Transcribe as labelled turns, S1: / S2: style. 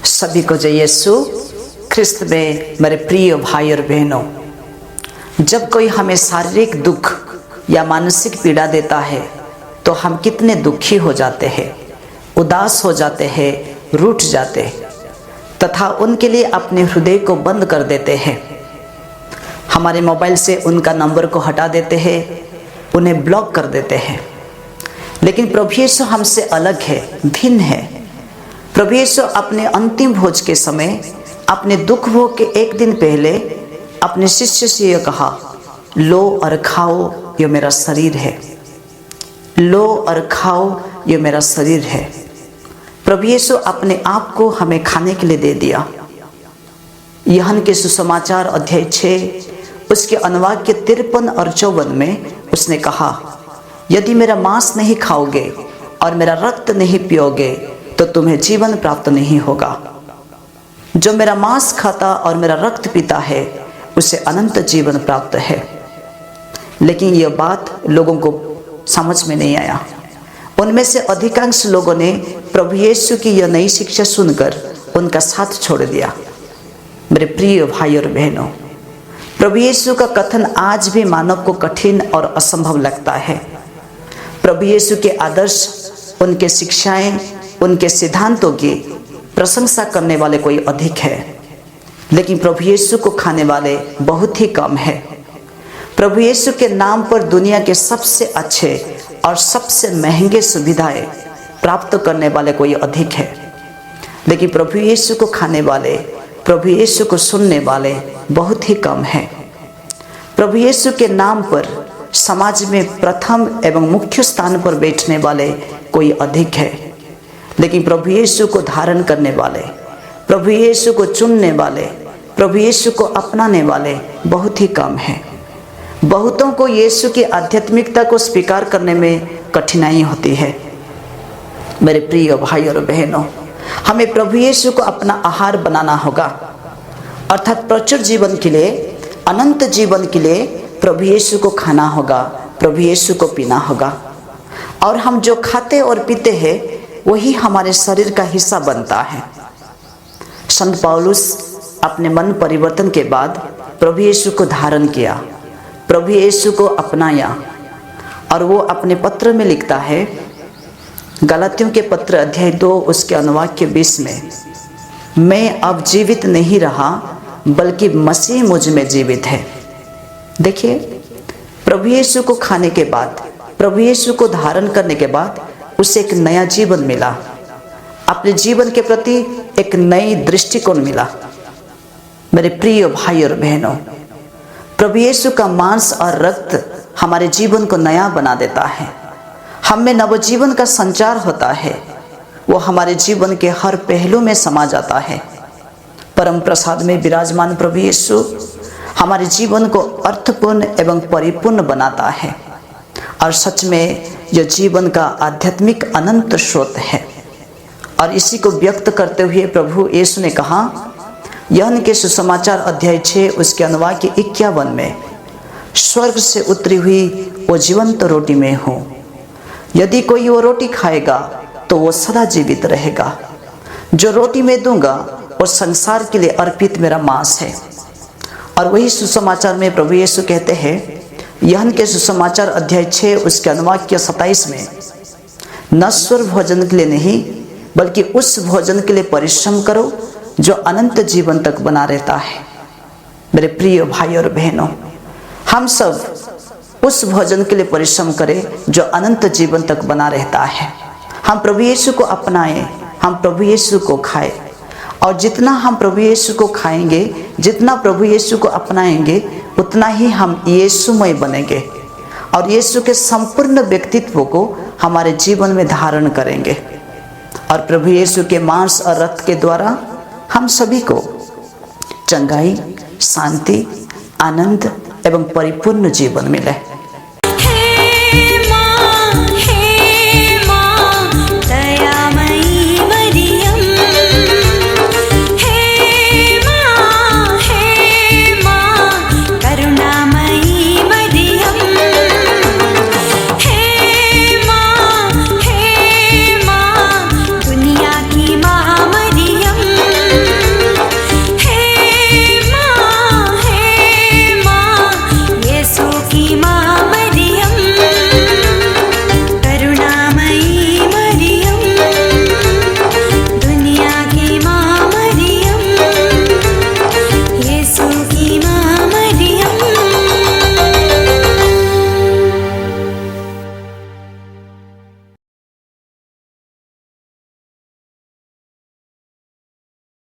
S1: सभी को जय यीशु ख्रिस्त में। मेरे प्रिय भाई और बहनों, जब कोई हमें शारीरिक दुख या मानसिक पीड़ा देता है तो हम कितने दुखी हो जाते हैं, उदास हो जाते हैं, रूठ जाते हैं तथा उनके लिए अपने हृदय को बंद कर देते हैं। हमारे मोबाइल से उनका नंबर को हटा देते हैं, उन्हें ब्लॉक कर देते हैं। लेकिन प्रभु यीशु हमसे अलग है, भिन्न है। प्रभु यीशु अपने अंतिम भोज के समय, अपने दुख भोग के एक दिन पहले अपने शिष्य से यह कहा, लो और खाओ, ये मेरा शरीर है। लो और खाओ, ये मेरा शरीर है। प्रभु यीशु अपने आप को हमें खाने के लिए दे दिया। यूहन्ना के सुसमाचार अध्याय 6 उसके अनुवाद के 53 और 54 में उसने कहा, यदि मेरा मांस नहीं खाओगे और मेरा रक्त नहीं पियोगे तो तुम्हें जीवन प्राप्त नहीं होगा। जो मेरा मांस खाता और मेरा रक्त पीता है उसे अनंत जीवन प्राप्त है। लेकिन यह बात लोगों को समझ में नहीं आया। उनमें से अधिकांश लोगों ने प्रभु यीशु की यह नई शिक्षा सुनकर उनका साथ छोड़ दिया। मेरे प्रिय भाई और बहनों, प्रभु यीशु का कथन आज भी मानव को कठिन और असंभव लगता है। प्रभु यीशु के आदर्श, उनके शिक्षाएं, उनके सिद्धांतों की प्रशंसा करने वाले कोई अधिक है, लेकिन प्रभु यीशु को खाने वाले बहुत ही कम है। प्रभु यीशु के नाम पर दुनिया के सबसे अच्छे और सबसे महंगे सुविधाएं प्राप्त करने वाले कोई अधिक है, लेकिन प्रभु यीशु को खाने वाले, प्रभु यीशु को सुनने वाले बहुत ही कम है। प्रभु यीशु के नाम पर समाज में प्रथम एवं मुख्य स्थान पर बैठने वाले कोई अधिक है, लेकिन प्रभु यीशु को धारण करने वाले, प्रभु यीशु को चुनने वाले, प्रभु यीशु को अपनाने वाले बहुत ही कम हैं। बहुतों को यीशु की आध्यात्मिकता को स्वीकार करने में कठिनाई होती है। मेरे प्रिय भाई और बहनों, हमें प्रभु यीशु को अपना आहार बनाना होगा, अर्थात प्रचुर जीवन के लिए, अनंत जीवन के लिए प्रभु यीशु को खाना होगा, प्रभु यीशु को पीना होगा। और हम जो खाते और पीते हैं वही हमारे शरीर का हिस्सा बनता है। संत पौलुस अपने मन परिवर्तन के बाद प्रभु यीशु को धारण किया, प्रभु यीशु को अपनाया, और वो अपने पत्र में लिखता है, गलातियों के पत्र अध्याय 2 उसके अनुवाद के 20 में, मैं अब जीवित नहीं रहा बल्कि मसीह मुझ में जीवित है। देखिए, प्रभु यीशु को खाने के बाद, प्रभु यीशु को धारण करने के बाद उसे एक नया जीवन मिला, अपने जीवन के प्रति एक नई दृष्टिकोण मिला। मेरे प्रिय भाई और बहनों, प्रभु यीशु का मांस और रक्त हमारे जीवन को नया बना देता है। हम में नवजीवन का संचार होता है, वो हमारे जीवन के हर पहलू में समा जाता है। परम प्रसाद में विराजमान प्रभु यीशु हमारे जीवन को अर्थपूर्ण एवं परिपूर्ण बनाता है, और सच में यह जीवन का आध्यात्मिक अनंत स्रोत है। और इसी को व्यक्त करते हुए प्रभु यीशु ने कहा, यूहन्ना के सुसमाचार अध्याय 6 उसके अनुवाद के 51 में, स्वर्ग से उतरी हुई वो जीवंत रोटी में हूँ, यदि कोई वो रोटी खाएगा तो वो सदा जीवित रहेगा। जो रोटी मैं दूंगा वो संसार के लिए अर्पित मेरा मांस है। और वही सुसमाचार में प्रभु यीशु कहते हैं, यूहन्ना के सुसमाचार अध्याय 6 उसके अनुवाद के 27 में, नश्वर भोजन के लिए नहीं बल्कि उस भोजन के लिए परिश्रम करो जो अनंत जीवन तक बना रहता है। मेरे प्रिय भाई और बहनों, हम सब उस भोजन के लिए परिश्रम करें जो अनंत जीवन तक बना रहता है। हम प्रभु यीशु को अपनाएं, हम प्रभु यीशु को खाएं, और जितना हम प्रभु यीशु को खाएंगे, जितना प्रभु यीशु को अपनाएंगे, उतना ही हम यीशुमय बनेंगे और यीशु के संपूर्ण व्यक्तित्व को हमारे जीवन में धारण करेंगे। और प्रभु यीशु के मांस और रक्त के द्वारा हम सभी को चंगाई, शांति, आनंद एवं परिपूर्ण जीवन मिले।